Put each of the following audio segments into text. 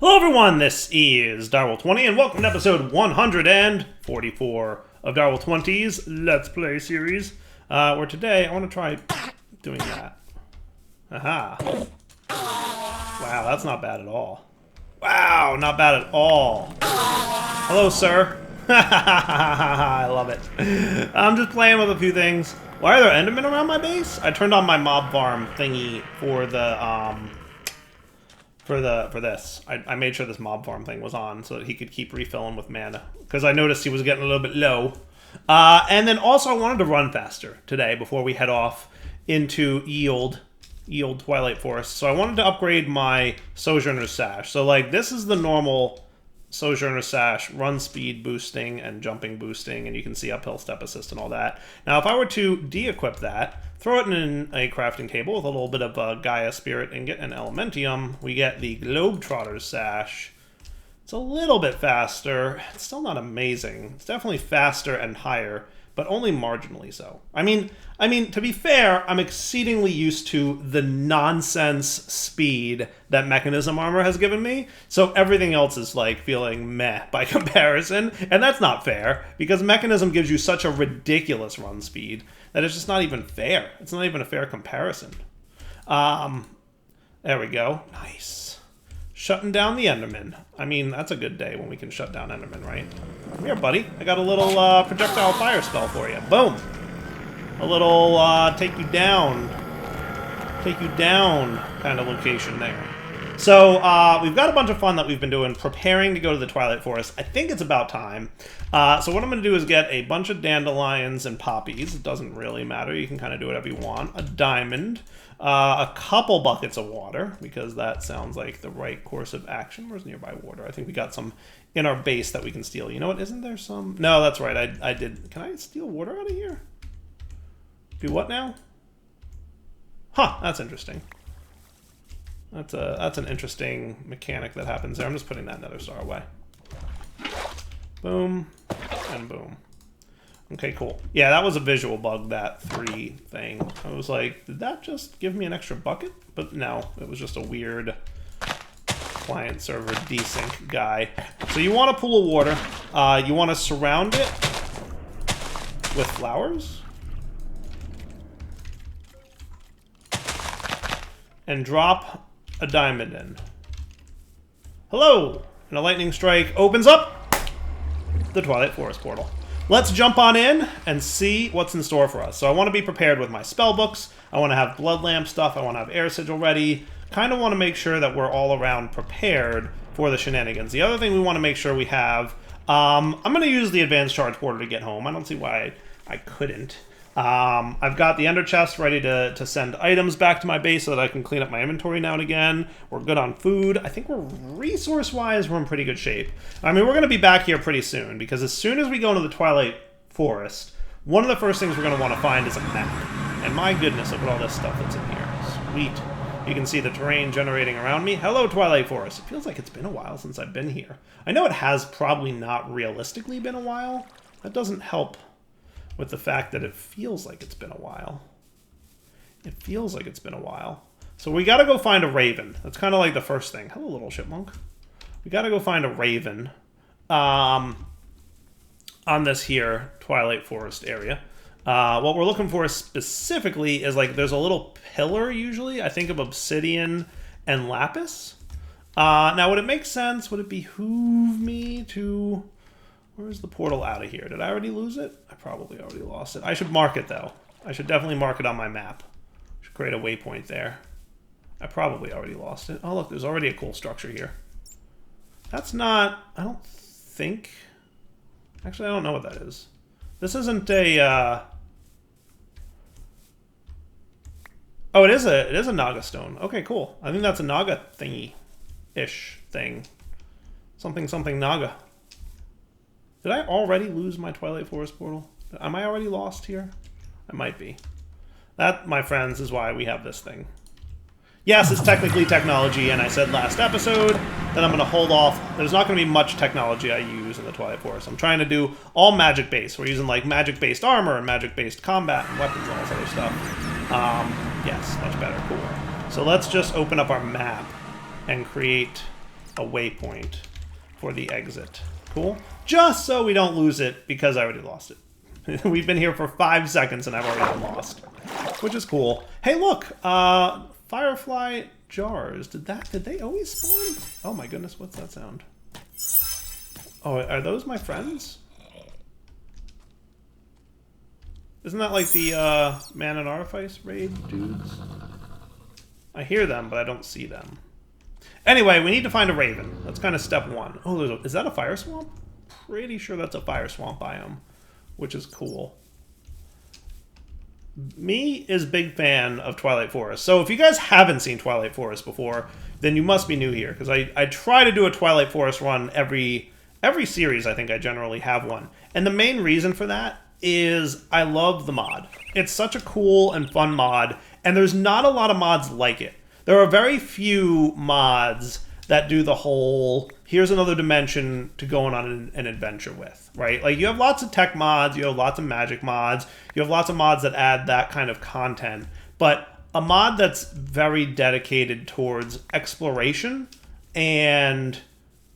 Hello everyone, this is Darwell20 and welcome to episode 144 of Darwell20's Let's Play series, where today I want to try doing that. Aha. Wow, that's not bad at all. Wow, not bad at all. Hello, sir. I love it. I'm just playing with a few things. Why are there Endermen around my base? I turned on my mob farm thingy for the, for this. I made sure this mob farm thing was on so that he could keep refilling with mana. Because I noticed he was getting a little bit low. And then also I wanted to run faster today before we head off into Yield Twilight Forest. So I wanted to upgrade my Sojourner's Sash. So like this is the normal Sojourner's Sash, run speed boosting and jumping boosting, and you can see uphill step assist and all that. Now if I were to de-equip that, throw it in a crafting table with a little bit of Gaia Spirit and get an Elementium, we get the Globetrotter's Sash. It's a little bit faster. It's still not amazing. It's definitely faster and higher, but only marginally so. I mean, to be fair, I'm exceedingly used to the nonsense speed that Mechanism Armor has given me, so everything else is like feeling meh by comparison, and that's not fair, because Mechanism gives you such a ridiculous run speed that it's just not even fair. It's not even a fair comparison. There we go. Nice. Shutting down the Enderman. I mean, that's a good day when we can shut down Enderman, right? Come here, buddy. I got a little projectile fire spell for you. Boom. A little take you down kind of location there. So we've got a bunch of fun that we've been doing, preparing to go to the Twilight Forest. I think it's about time. So what I'm going to do is get a bunch of dandelions and poppies. It doesn't really matter. You can kind of do whatever you want. A diamond. A couple buckets of water, because that sounds like the right course of action. Where's nearby water? I think we got some in our base that we can steal. You know what? Isn't there some? No, that's right. I did. Can I steal water out of here? Do what now? Huh, that's interesting. That's an interesting mechanic that happens there. I'm just putting that nether star away. Boom, and boom. Okay, cool. Yeah, that was a visual bug, that 3 thing. I was like, did that just give me an extra bucket? But no, it was just a weird client server desync guy. So you want a pool of water. You want to surround it with flowers. And drop a diamond in. Hello! And a lightning strike opens up the Twilight Forest portal. Let's jump on in and see what's in store for us. So I want to be prepared with my spell books. I want to have blood lamp stuff. I want to have air sigil ready. Kind of want to make sure that we're all around prepared for the shenanigans. The other thing we want to make sure we have, I'm going to use the advanced charge porter to get home. I don't see why I couldn't. I've got the ender chest ready to send items back to my base so that I can clean up my inventory now and again. We're good on food. I think we're resource-wise, we're in pretty good shape. I mean, we're going to be back here pretty soon, because as soon as we go into the Twilight Forest, one of the first things we're going to want to find is a map. And my goodness, look at all this stuff that's in here. Sweet. You can see the terrain generating around me. Hello, Twilight Forest. It feels like it's been a while since I've been here. I know it has probably not realistically been a while. That doesn't help with the fact that it feels like it's been a while. It feels like it's been a while. So we gotta go find a raven. That's kind of like the first thing. Hello, little chipmunk. We gotta go find a raven on this here Twilight Forest area. What we're looking for specifically is like there's a little pillar usually. I think of obsidian and lapis. Now would it make sense? Would it behoove me to... Where's the portal out of here? Did I already lose it? I probably already lost it. I should mark it, though. I should definitely mark it on my map. Should create a waypoint there. I probably already lost it. Oh, look, there's already a cool structure here. That's not... I don't think... Actually, I don't know what that is. This isn't a... Oh, it is a Naga stone. Okay, cool. I think that's a Naga thingy-ish thing. Something Naga. Did I already lose my Twilight Forest portal? Am I already lost here? I might be. That, my friends, is why we have this thing. Yes, it's technically technology, and I said last episode that I'm going to hold off. There's not going to be much technology I use in the Twilight Forest. I'm trying to do all magic-based. We're using, like, magic-based armor and magic-based combat and weapons and all this other stuff. Yes, much better. Cool. So let's just open up our map and create a waypoint for the exit. Cool. Just so we don't lose it, because I already lost it. We've been here for 5 seconds and I've already been lost, which is cool. Hey, look, firefly jars. Did they always spawn? Oh my goodness, what's that sound? Oh, are those my friends? Isn't that like the Man and Artifice raid dudes? I hear them, but I don't see them. Anyway, we need to find a raven. That's kind of step one. Oh, is that a fire swamp? Pretty sure that's a fire swamp biome, which is cool. Me is big fan of Twilight Forest. So if you guys haven't seen Twilight Forest before, then you must be new here, because I try to do a Twilight Forest run every series. I think I generally have one. And the main reason for that is I love the mod. It's such a cool and fun mod, and there's not a lot of mods like it. There are very few mods that do the whole, here's another dimension to go on an adventure with, right? Like, you have lots of tech mods, you have lots of magic mods, you have lots of mods that add that kind of content, but a mod that's very dedicated towards exploration and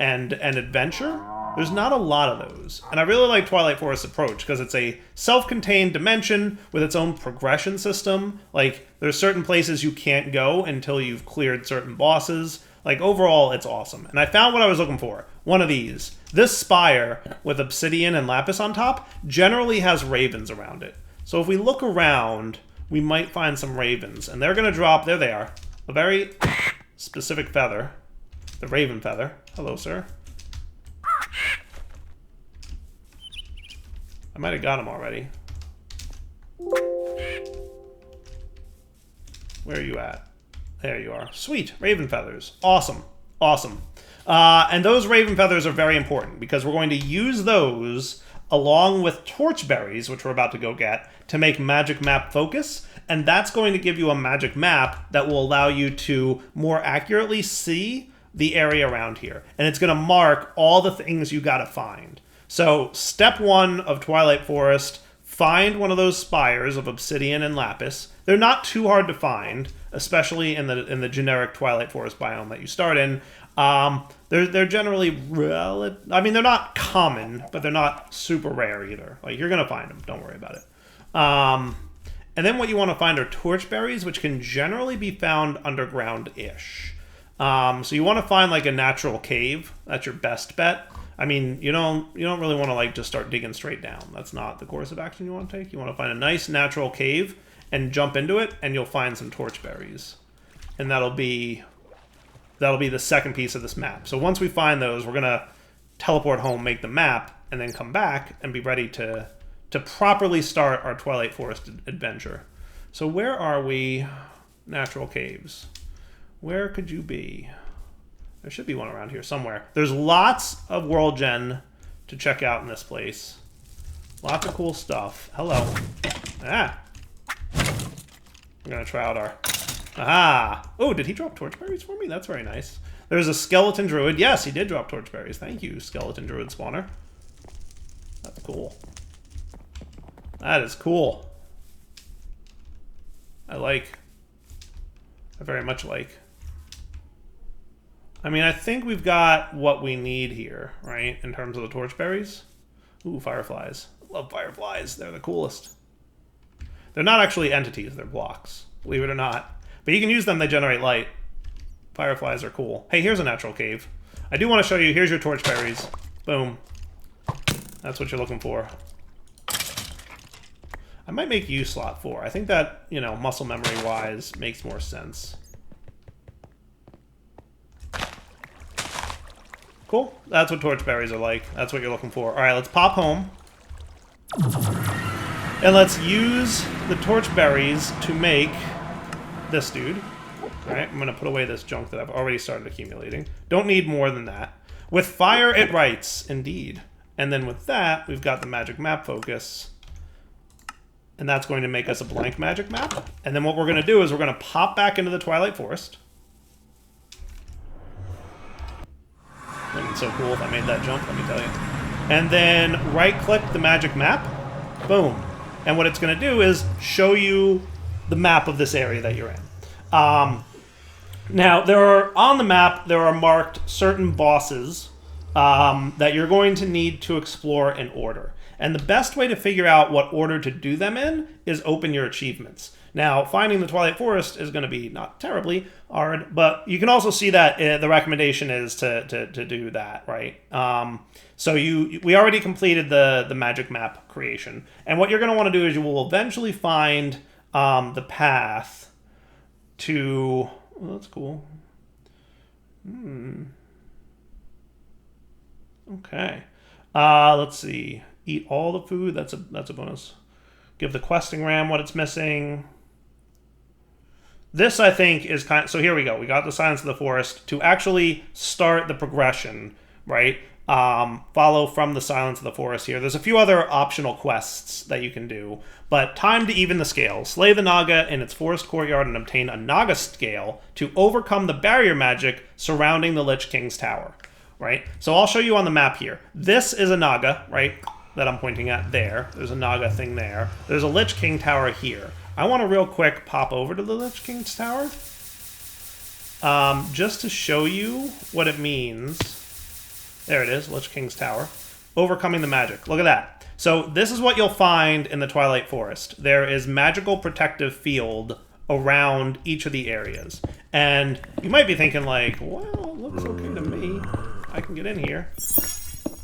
adventure, there's not a lot of those. And I really like Twilight Forest's approach, because it's a self-contained dimension with its own progression system. Like, there's certain places you can't go until you've cleared certain bosses. Like, overall, it's awesome. And I found what I was looking for. One of these. This spire with obsidian and lapis on top generally has ravens around it. So if we look around, we might find some ravens. And they're going to drop, there they are, a very specific feather. The raven feather. Hello, sir. I might have got him already. Where are you at? There you are. Sweet. Raven feathers. Awesome. Awesome. And those raven feathers are very important, because we're going to use those along with torchberries, which we're about to go get, to make magic map focus. And that's going to give you a magic map that will allow you to more accurately see the area around here. And it's going to mark all the things you got to find. So step one of Twilight Forest, find one of those spires of obsidian and lapis. They're not too hard to find, especially in the generic Twilight Forest biome that you start in. They're generally I mean, they're not common, but they're not super rare either. Like, you're gonna find them. Don't worry about it. And then what you want to find are torchberries, which can generally be found underground-ish. So you want to find like a natural cave. That's your best bet. I mean, you don't really want to like just start digging straight down. That's not the course of action you want to take. You want to find a nice natural cave and jump into it, and you'll find some torchberries. And that'll be the second piece of this map. So once we find those, we're gonna teleport home, make the map, and then come back and be ready to properly start our Twilight Forest adventure. So where are we? Natural caves. Where could you be? There should be one around here somewhere. There's lots of world gen to check out in this place. Lots of cool stuff. Hello. Ah. We're gonna try out our... Aha! Oh, did he drop torchberries for me? That's very nice. There's a skeleton druid. Yes, he did drop torchberries. Thank you, skeleton druid spawner. That's cool. That is cool. I very much like. I mean, I think we've got what we need here, right? In terms of the torchberries. Ooh, fireflies. I love fireflies. They're the coolest. They're not actually entities. They're blocks, believe it or not. But you can use them. They generate light. Fireflies are cool. Hey, here's a natural cave. I do want to show you. Here's your torchberries. Boom. That's what you're looking for. I might make you slot 4. I think that, you know, muscle memory-wise makes more sense. Cool. That's what torchberries are like. That's what you're looking for. All right, let's pop home. And let's use the torchberries to make this dude. All right, I'm going to put away this junk that I've already started accumulating. Don't need more than that. With fire, it writes, indeed. And then with that, we've got the magic map focus. And that's going to make us a blank magic map. And then what we're going to do is we're going to pop back into the Twilight Forest. Wouldn't it be so cool if I made that jump, let me tell you. And then right-click the magic map. Boom. And what it's going to do is show you the map of this area that you're in. Now, on the map, there are marked certain bosses that you're going to need to explore in order. And the best way to figure out what order to do them in is open your achievements. Now, finding the Twilight Forest is going to be not terribly hard, but you can also see that the recommendation is to do that, right? So we already completed the magic map creation. And what you're going to want to do is you will eventually find the path to... Oh, that's cool. Okay. Let's see. Eat all the food. That's a bonus. Give the questing ram what it's missing. This, I think, is kind of... So here we go. We got the Silence of the Forest. To actually start the progression, right? Follow from the Silence of the Forest here. There's a few other optional quests that you can do. But time to even the scale. Slay the Naga in its forest courtyard and obtain a Naga scale to overcome the barrier magic surrounding the Lich King's tower. Right? So I'll show you on the map here. This is a Naga, right? That I'm pointing at there. There's a Naga thing there. There's a Lich King tower here. I want to real quick pop over to the Lich King's tower. Just to show you what it means. There it is, Lich King's tower. Overcoming the magic. Look at that. So this is what you'll find in the Twilight Forest. There is magical protective field around each of the areas. And you might be thinking like, well, it looks okay to me. I can get in here.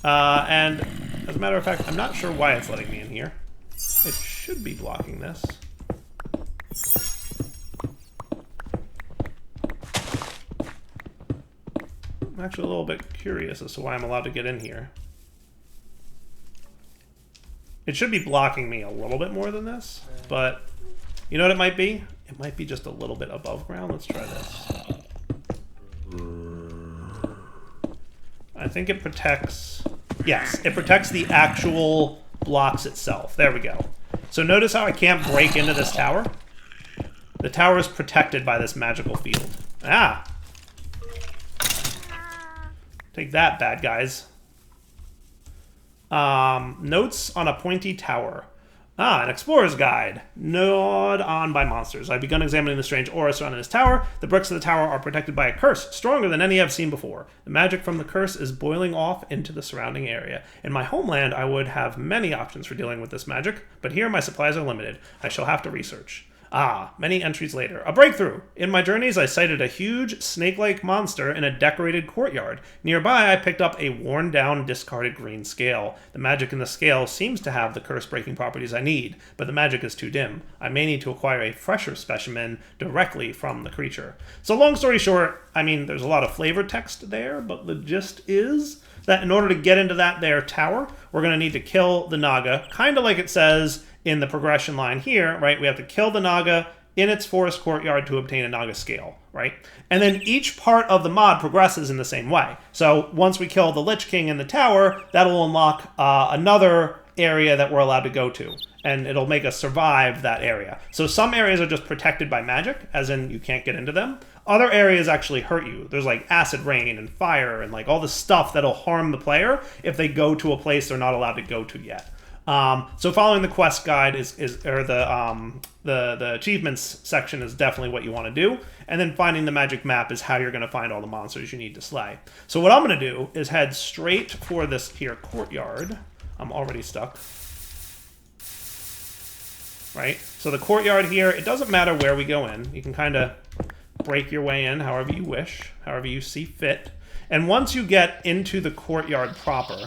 And as a matter of fact, I'm not sure why it's letting me in here. It should be blocking this. I'm actually a little bit curious as to why I'm allowed to get in here. It should be blocking me a little bit more than this, but you know what it might be? It might be just a little bit above ground. Let's try this. I think it protects... Yes, it protects the actual blocks itself. There we go. So notice how I can't break into this tower? The tower is protected by this magical field. Ah! Take that, bad guys. Notes on a pointy tower. Ah, an explorer's guide. Gnawed on by monsters. I've begun examining the strange aura surrounding this tower. The bricks of the tower are protected by a curse, stronger than any I've seen before. The magic from the curse is boiling off into the surrounding area. In my homeland, I would have many options for dealing with this magic, but here my supplies are limited. I shall have to research. Ah, many entries later. A breakthrough! In my journeys, I sighted a huge, snake-like monster in a decorated courtyard. Nearby, I picked up a worn-down, discarded green scale. The magic in the scale seems to have the curse-breaking properties I need, but the magic is too dim. I may need to acquire a fresher specimen directly from the creature. So long story short, I mean, there's a lot of flavor text there, but the gist is that in order to get into that there tower, we're going to need to kill the Naga, kind of like it says in the progression line here, right? We have to kill the Naga in its forest courtyard to obtain a Naga scale, right? And then each part of the mod progresses in the same way. So once we kill the Lich King in the tower, that'll unlock another area that we're allowed to go to, and it'll make us survive that area. So some areas are just protected by magic, as in you can't get into them. Other areas actually hurt you. There's like acid rain and fire and like all the stuff that'll harm the player if they go to a place they're not allowed to go to yet. So following the quest guide or the achievements section is definitely what you want to do. And then finding the magic map is how you're going to find all the monsters you need to slay. So what I'm going to do is head straight for this here courtyard. I'm already stuck. Right? So the courtyard here, it doesn't matter where we go in. You can kind of break your way in however you wish, however you see fit. And once you get into the courtyard proper,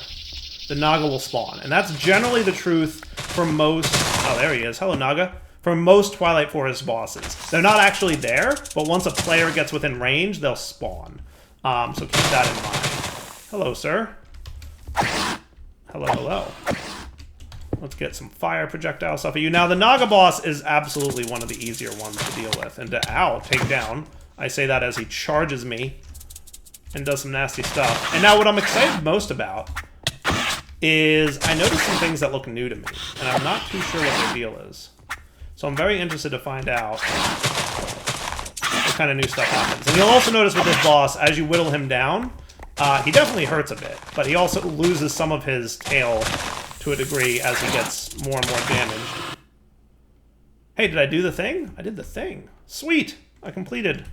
the Naga will spawn. And that's generally the truth for most... Oh, there he is. Hello, Naga. For most Twilight Forest bosses. They're not actually there, but once a player gets within range, they'll spawn. So keep that in mind. Hello, sir. Hello, hello. Let's get some fire projectile stuff at you. Now, the Naga boss is absolutely one of the easier ones to deal with. And to, take down. I say that as he charges me and does some nasty stuff. And now what I'm excited most about is I noticed some things that look new to me, and I'm not too sure what their deal is. So I'm very interested to find out what kind of new stuff happens. And you'll also notice with this boss, as you whittle him down, he definitely hurts a bit, but he also loses some of his tail to a degree as he gets more and more damaged. Hey, did I do the thing? I did the thing. Sweet! I completed.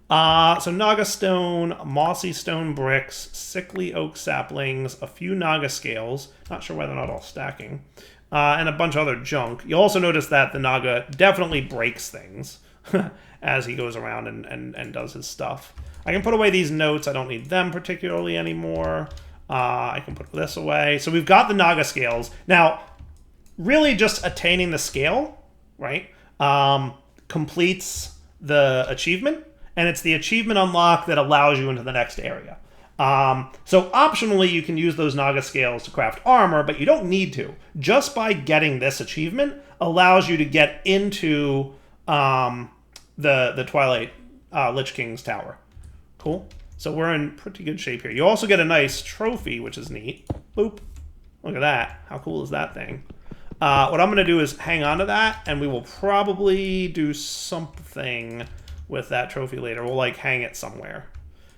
So Naga stone, mossy stone bricks, sickly oak saplings, a few Naga scales. Not sure why they're not all stacking. And a bunch of other junk. You'll also notice that the Naga definitely breaks things as he goes around and does his stuff. I can put away these notes. I don't need them particularly anymore. I can put this away. So we've got the Naga scales. Now, really just attaining the scale, right, completes the achievement. And it's the achievement unlock that allows you into the next area. So optionally, you can use those Naga scales to craft armor, but you don't need to. Just by getting this achievement allows you to get into the Twilight Lich King's tower. Cool. So we're in pretty good shape here. You also get a nice trophy, which is neat. Boop. Look at that. How cool is that thing? What I'm going to do is hang on to that, and we will probably do something with that trophy later. We'll like hang it somewhere.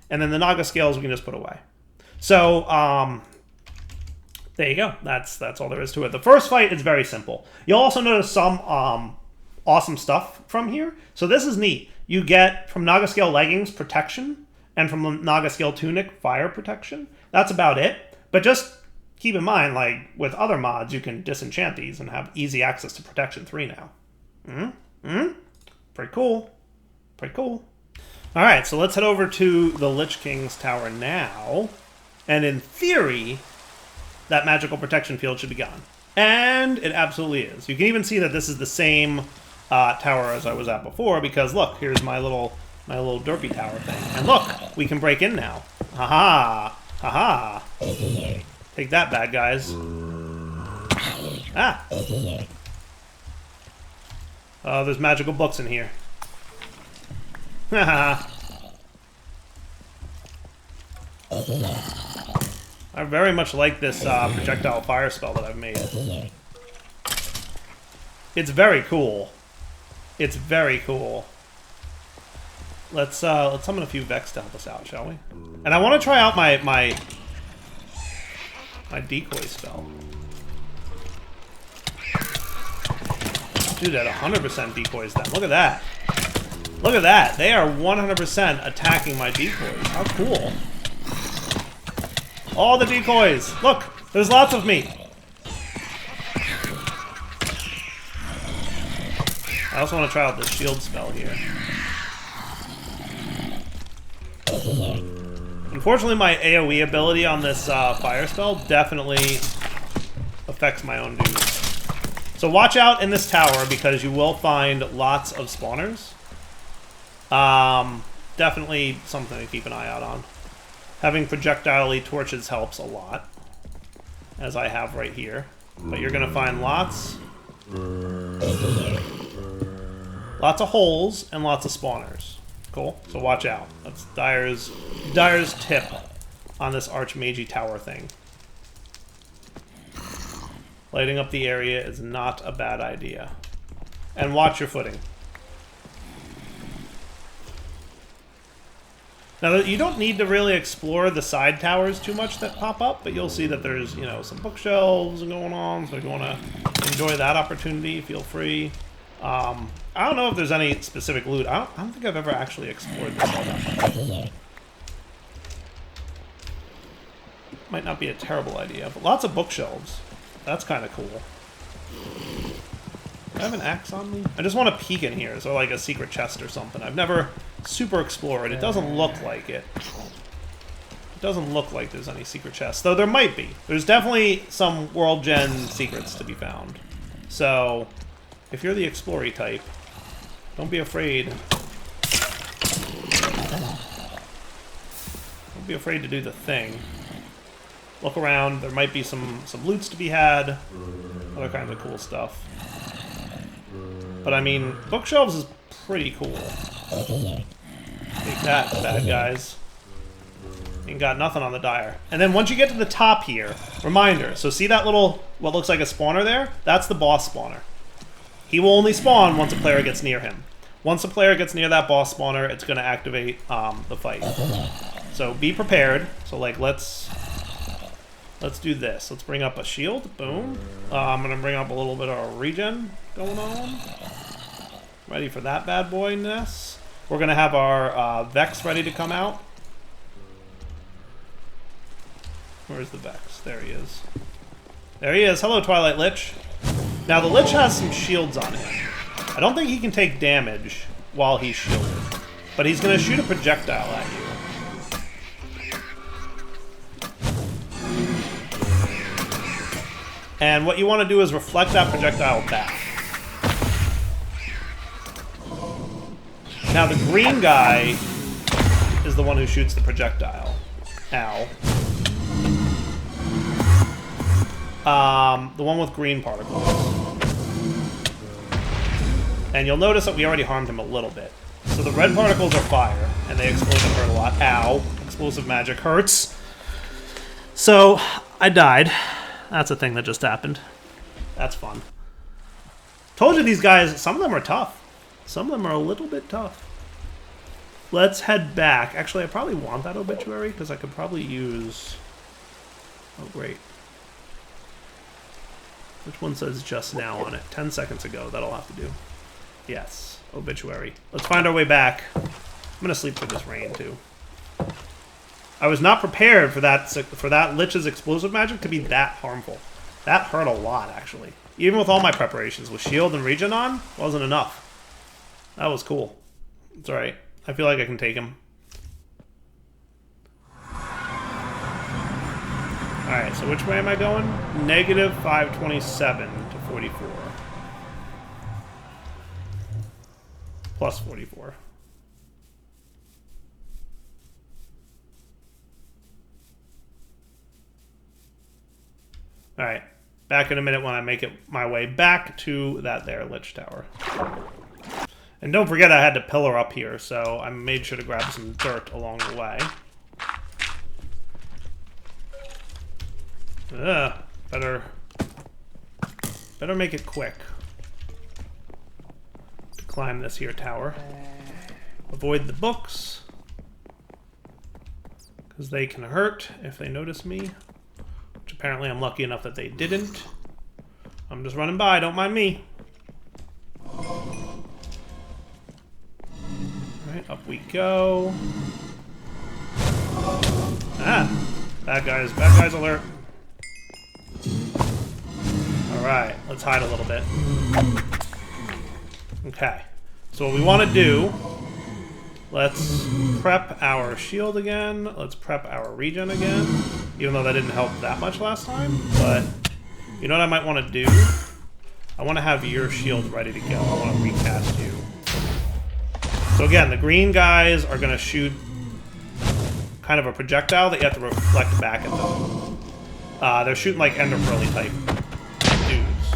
And then the Naga scales we can just put away. So there you go. That's all there is to it. The first fight is very simple. You'll also notice some awesome stuff from here. So this is neat. You get from Naga scale leggings protection, and from the Naga scale tunic fire protection. That's about it. But just keep in mind, like with other mods, you can disenchant these and have easy access to protection 3 now. Pretty cool. Pretty cool. All right, so let's head over to the Lich King's tower now. And in theory, that magical protection field should be gone. And it absolutely is. You can even see that this is the same tower as I was at before, because look, here's my little derpy tower thing. And look, we can break in now. Haha. Haha. Take that, bad guys. Ah. Oh, there's magical books in here. Haha. I very much like this projectile fire spell that I've made. It's very cool. It's very cool. Let's summon a few Vex to help us out, shall we? And I want to try out my decoy spell. Dude, at 100% decoys them. Look at that. Look at that. They are 100% attacking my decoys. How cool. All the decoys. Look, there's lots of me. I also want to try out the shield spell here. Unfortunately, my AoE ability on this fire spell definitely affects my own dudes. So watch out in this tower because you will find lots of spawners. Definitely something to keep an eye out on. Having projectile torches helps a lot, as I have right here. But you're gonna find lots of holes and lots of spawners. Cool. So watch out. That's Dyer's tip on this Archmagey tower thing. Lighting up the area is not a bad idea. And watch your footing. Now, you don't need to really explore the side towers too much that pop up, but you'll see that there's, you know, some bookshelves going on, so if you want to enjoy that opportunity, feel free. I don't know if there's any specific loot. I don't think I've ever actually explored this all that much. Might not be a terrible idea, but lots of bookshelves. That's kind of cool. Do I have an axe on me? I just want to peek in here, so like a secret chest or something. I've never super explored. It doesn't look like it. It doesn't look like there's any secret chests, though there might be. There's definitely some world gen secrets to be found. So, if you're the explory type, don't be afraid. Don't be afraid to do the thing. Look around. There might be some loots to be had. Other kinds of cool stuff. But I mean, bookshelves is pretty cool. Take that, bad guys. Ain't got nothing on the Dyer. And then once you get to the top here, reminder. So see that little, what looks like a spawner there? That's the boss spawner. He will only spawn once a player gets near him. Once a player gets near that boss spawner, it's going to activate the fight. So be prepared. So like, let's do this. Let's bring up a shield. Boom. I'm going to bring up a little bit of a regen going on. Ready for that bad boy-ness. We're going to have our Vex ready to come out. Where's the Vex? There he is. There he is. Hello, Twilight Lich. Now, the Lich has some shields on him. I don't think he can take damage while he's shielded. But he's going to shoot a projectile at you. And what you want to do is reflect that projectile back. Now, the green guy is the one who shoots the projectile. Ow. The one with green particles. And you'll notice that we already harmed him a little bit. So the red particles are fire, and they explode and hurt a lot. Ow. Explosive magic hurts. So, I died. That's a thing that just happened. That's fun. Told you these guys, some of them are tough. Some of them are a little bit tough. Let's head back. Actually, I probably want that obituary, because I could probably use... Oh, great. Which one says just now on it? 10 seconds ago. That'll have to do. Yes. Obituary. Let's find our way back. I'm going to sleep through this rain, too. I was not prepared for that Lich's explosive magic to be that harmful. That hurt a lot, actually. Even with all my preparations, with shield and regen on, wasn't enough. That was cool. It's alright. I feel like I can take him. Alright, so which way am I going? Negative 527 to 44. Plus 44. Alright, back in a minute when I make it my way back to that there Lich Tower. And don't forget I had to pillar up here, so I made sure to grab some dirt along the way. Better make it quick to climb this here tower. Avoid the books, because they can hurt if they notice me. Which apparently I'm lucky enough that they didn't. I'm just running by, don't mind me. Alright, up we go. Ah! Bad guys alert. Alright, let's hide a little bit. Okay. So what we want to do, let's prep our shield again. Let's prep our regen again. Even though that didn't help that much last time. But you know what I might want to do? I want to have your shield ready to go. I want to recast you. So again, the green guys are going to shoot kind of a projectile that you have to reflect back at them. They're shooting like Ender Pearly type dudes.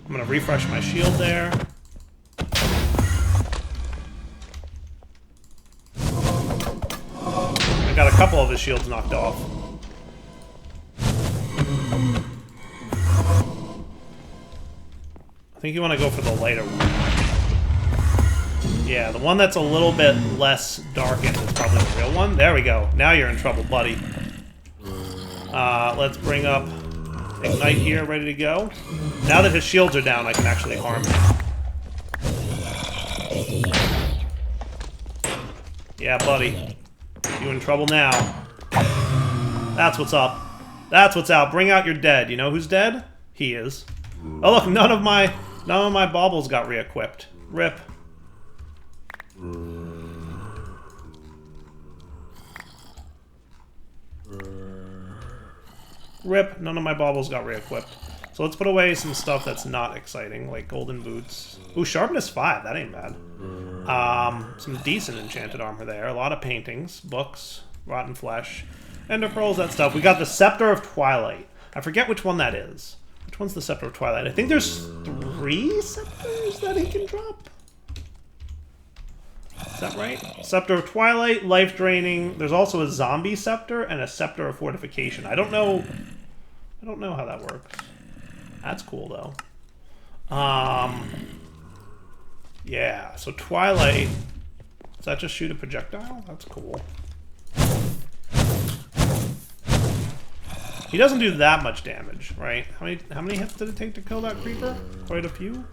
I'm going to refresh my shield there. I got a couple of his shields knocked off. I think you want to go for the lighter one. Yeah, the one that's a little bit less darkened is probably the real one. There we go. Now you're in trouble, buddy. Let's bring up Ignite here, ready to go. Now that his shields are down, I can actually harm him. Yeah, buddy. You in trouble now. That's what's up. That's what's out. Bring out your dead. You know who's dead? He is. Oh look, none of my baubles got re-equipped. Rip. Rip, none of my baubles got re-equipped. So let's put away some stuff that's not exciting, like golden boots. Ooh, sharpness 5, that ain't bad. Some decent enchanted armor there. A lot of paintings, books, rotten flesh, ender pearls, that stuff. We got the Scepter of Twilight. I forget which one that is. Which one's the Scepter of Twilight? I think there's 3 scepters that he can drop. Is that right? Scepter of Twilight, life draining. There's also a zombie scepter and a Scepter of Fortification. I don't know how that works. That's cool though. Yeah, so Twilight. Does that just shoot a projectile? That's cool. He doesn't do that much damage, right? How many hits did it take to kill that creeper? Quite a few.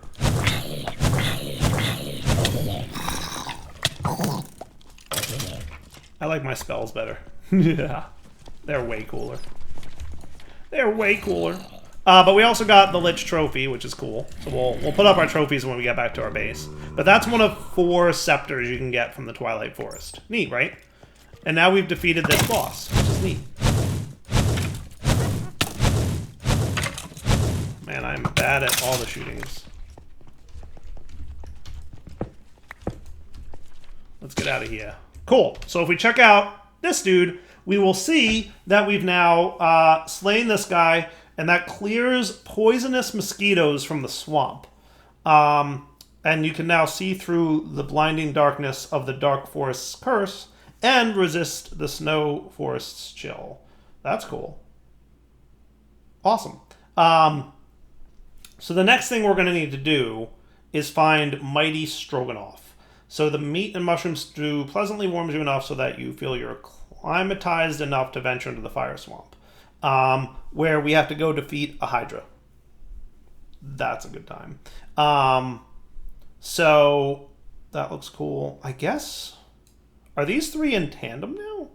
I like my spells better. Yeah. They're way cooler. They're way cooler. But we also got the Lich trophy, which is cool. So we'll put up our trophies when we get back to our base. But that's one of 4 scepters you can get from the Twilight Forest. Neat, right? And now we've defeated this boss, which is neat. Man, I'm bad at all the shootings. Let's get out of here. Cool. So if we check out this dude, we will see that we've now slain this guy, and that clears poisonous mosquitoes from the swamp. And you can now see through the blinding darkness of the dark forest's curse and resist the snow forest's chill. That's cool. Awesome. So the next thing we're going to need to do is find Mighty Stroganoff. So the meat and mushroom stew pleasantly warms you enough so that you feel you're acclimatized enough to venture into the fire swamp, where we have to go defeat a Hydra. That's a good time. So that looks cool. I guess, are these 3 in tandem now?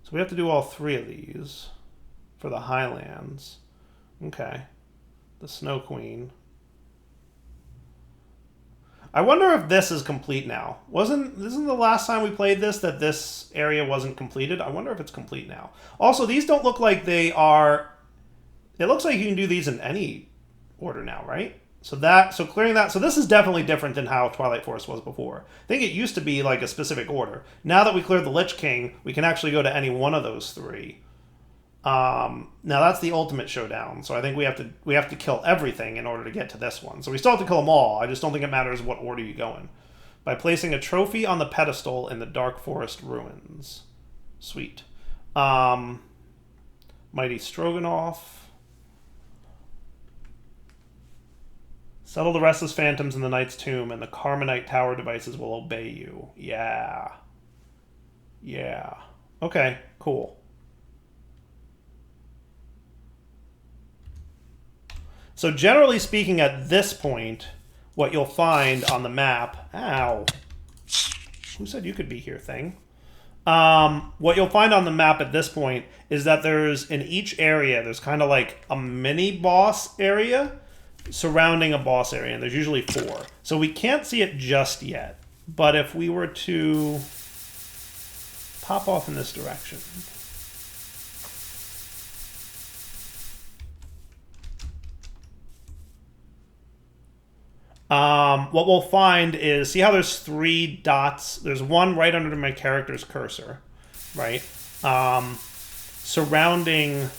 So we have to do all 3 of these for the Highlands. Okay. The Snow Queen. I wonder if this is complete now. Isn't the last time we played this that this area wasn't completed? I wonder if it's complete now. Also, these don't look like they are... It looks like you can do these in any order now, right? So clearing that... So this is definitely different than how Twilight Forest was before. I think it used to be like a specific order. Now that we cleared the Lich King, we can actually go to any one of those 3. Now that's the ultimate showdown, so I think we have to kill everything in order to get to this one. So we still have to kill them all, I just don't think it matters what order you go in. By placing a trophy on the pedestal in the Dark Forest ruins. Sweet. Mighty Stroganoff. Settle the restless phantoms in the Knight's tomb, and the Carmenite tower devices will obey you. Yeah. Yeah. Okay, cool. So generally speaking, at this point, what you'll find on the map... Ow. Who said you could be here, thing? What you'll find on the map at this point is that there's, in each area, there's kind of like a mini-boss area surrounding a boss area, and there's usually 4. So we can't see it just yet. But if we were to pop off in this direction... what we'll find is, see how there's 3 dots? There's one right under my character's cursor, right? Surrounding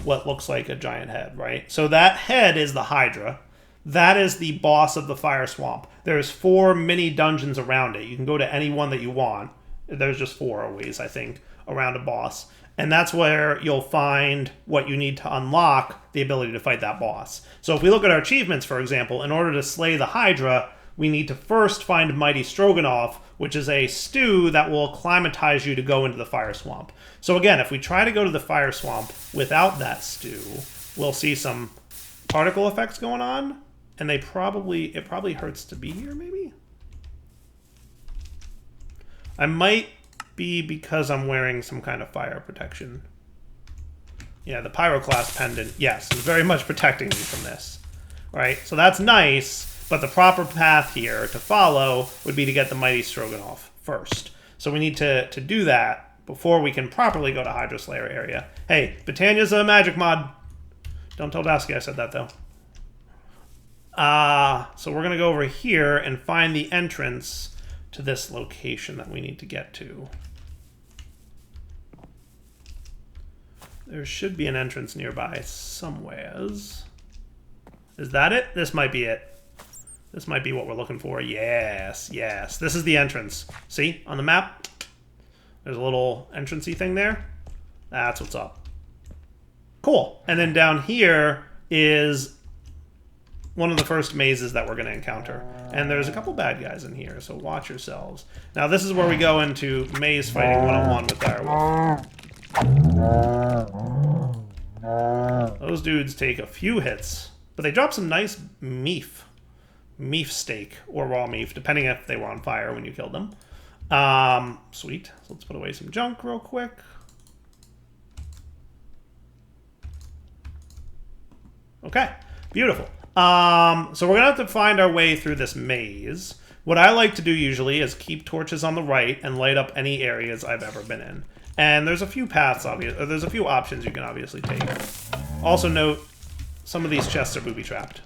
what looks like a giant head, right? So that head is the Hydra. That is the boss of the fire swamp. There's 4 mini dungeons around it. You can go to any one that you want. There's just 4 always, I think, around a boss. And that's where you'll find what you need to unlock the ability to fight that boss. So if we look at our achievements, for example, in order to slay the Hydra, we need to first find Mighty Stroganoff, which is a stew that will acclimatize you to go into the fire swamp. So again, if we try to go to the fire swamp without that stew, we'll see some particle effects going on, and it probably hurts to be here, maybe? I might be because I'm wearing some kind of fire protection. Yeah, the Pyroclast pendant, yes, is very much protecting me from this. Right, so that's nice, but the proper path here to follow would be to get the Mighty Stroganoff first. So we need to do that before we can properly go to Hydra Slayer area. Hey, Britannia's a magic mod. Don't tell Dasky I said that, though. So we're going to go over here and find the entrance to this location that we need to get to. There should be an entrance nearby somewheres. Is that it? This might be it. This might be what we're looking for. Yes, yes. This is the entrance. See, on the map? There's a little entrance-y thing there. That's what's up. Cool. And then down here is one of the first mazes that we're going to encounter. And there's a couple bad guys in here, so watch yourselves. Now, this is where we go into maze fighting 101 with Direwolf. Those dudes take a few hits But they drop some nice meat steak or raw meat, depending if they were on fire when you killed them. Sweet. So let's put away some junk real quick. Okay, beautiful. So we're gonna have to find our way through this maze. What I like to do usually is keep torches on the right and light up any areas I've ever been in. And there's a few paths, there's a few options you can obviously take. Also note, some of these chests are booby-trapped.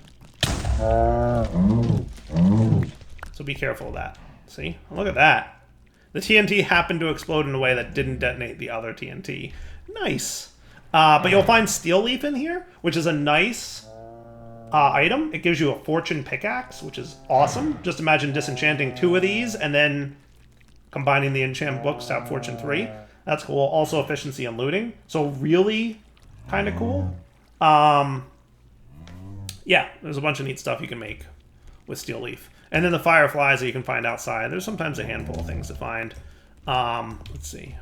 So be careful of that. See? Look at that. The TNT happened to explode in a way that didn't detonate the other TNT. Nice. But you'll find steel leaf in here, which is a nice item. It gives you a fortune pickaxe, which is awesome. Just imagine disenchanting 2 of these and then combining the enchant books to have fortune 3. That's cool. Also efficiency and looting. So really kind of cool. Yeah, there's a bunch of neat stuff you can make with steel leaf. And then the fireflies that you can find outside. There's sometimes a handful of things to find. Let's see.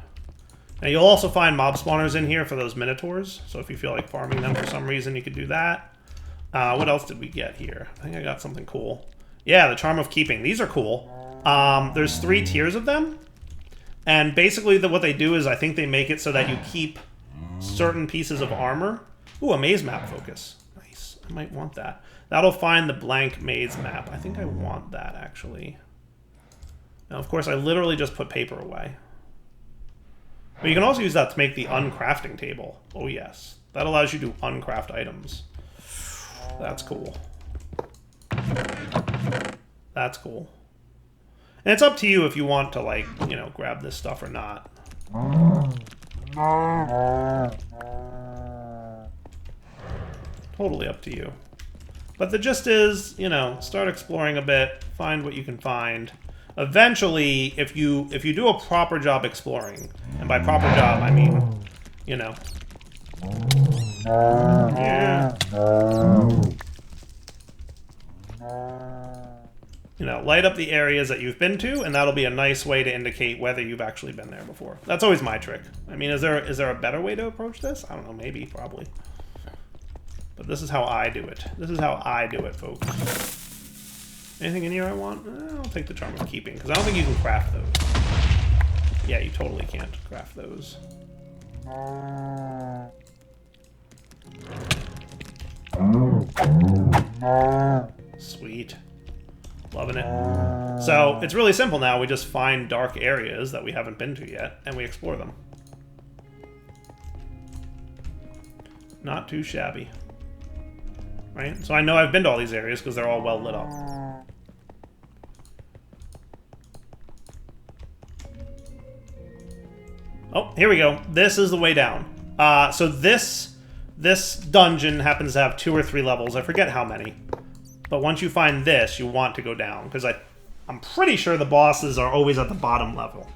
Now you'll also find mob spawners in here for those minotaurs. So if you feel like farming them for some reason, you could do that. What else did we get here? I think I got something cool. Yeah, the Charm of Keeping. These are cool. There's 3 tiers of them. And basically what they do is I think they make it so that you keep certain pieces of armor. Ooh, a maze map focus. Nice. I might want that. That'll find the blank maze map. I think I want that, actually. Now, of course, I literally just put paper away. But you can also use that to make the uncrafting table. Oh, yes. That allows you to uncraft items. That's cool. That's cool. And it's up to you if you want to, like, you know, grab this stuff or not. Totally up to you. But the gist is, you know, start exploring a bit, find what you can find. Eventually, if you do a proper job exploring, and by proper job, I mean, you know. Yeah. You know, light up the areas that you've been to, and that'll be a nice way to indicate whether you've actually been there before. That's always my trick. I mean, is there a better way to approach this? I don't know, maybe, probably. But this is how I do it. This is how I do it, folks. Anything in here I want? I'll take the Charm of Keeping, because I don't think you can craft those. Yeah, you totally can't craft those. Sweet. Loving it. So, it's really simple now. We just find dark areas that we haven't been to yet, and we explore them. Not too shabby. Right? So I know I've been to all these areas because they're all well lit up. Oh, here we go. This is the way down. So this dungeon happens to have 2 or 3 levels. I forget how many. But once you find this, you want to go down. Because I'm pretty sure the bosses are always at the bottom level.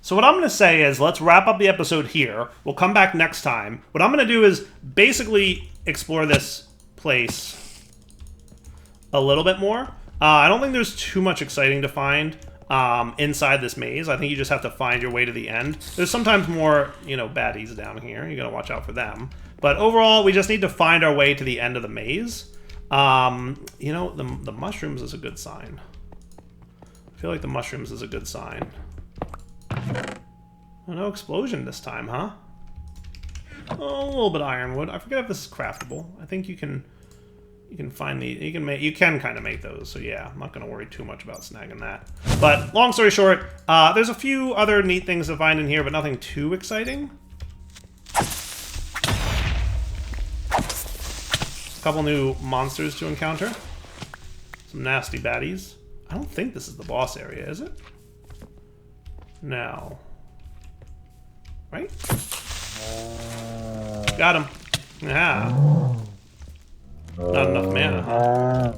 So what I'm going to say is, let's wrap up the episode here. We'll come back next time. What I'm going to do is basically explore this place a little bit more. I don't think there's too much exciting to find inside this maze. I think you just have to find your way to the end. There's sometimes more, you know, baddies down here. You gotta watch out for them. But overall, we just need to find our way to the end of the maze. You know, the mushrooms is a good sign. I feel like the mushrooms is a good sign. Oh, no explosion this time, huh? Oh, a little bit of ironwood. I forget if this is craftable. I think you can find the you can kind of make those. So yeah, I'm not going to worry too much about snagging that. But long story short, there's a few other neat things to find in here, but nothing too exciting. A couple new monsters to encounter. Some nasty baddies. I don't think this is the boss area, is it? No. Right? Got him. Yeah. Not enough mana, huh?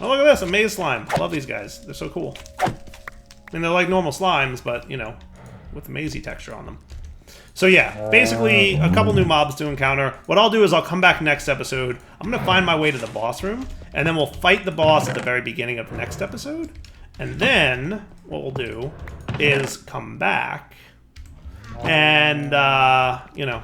Oh, look at this, a maze slime. Love these guys. They're so cool. I mean, they're like normal slimes, but, you know, with the mazy texture on them. So yeah, basically, a couple new mobs to encounter. What I'll do is I'll come back next episode. I'm going to find my way to the boss room, and then we'll fight the boss at the very beginning of the next episode. And then, what we'll do is come back and, you know,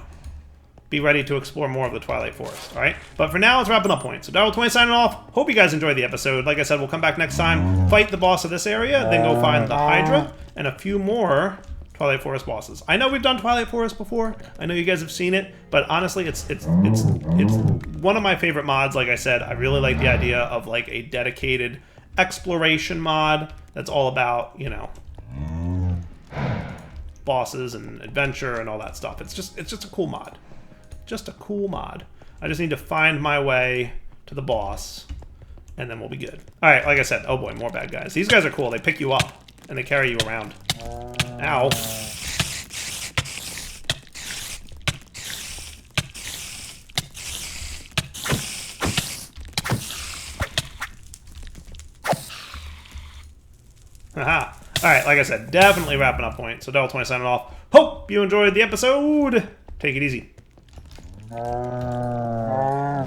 be ready to explore more of the Twilight Forest, alright? But for now, it's wrapping up point. So Darryl20 signing off. Hope you guys enjoyed the episode. Like I said, we'll come back next time, fight the boss of this area, then go find the Hydra, and a few more Twilight Forest bosses. I know we've done Twilight Forest before. I know you guys have seen it, but honestly, it's one of my favorite mods. Like I said, I really like the idea of like a dedicated exploration mod that's all about, you know, bosses and adventure and all that stuff. It's just a cool mod. Just a cool mod. I just need to find my way to the boss, and then we'll be good. All right, like I said, oh boy, more bad guys. These guys are cool. They pick you up and they carry you around. Ow. Haha. Alright, like I said, definitely wrapping up point. So Darryl20 signing off. Hope you enjoyed the episode. Take it easy.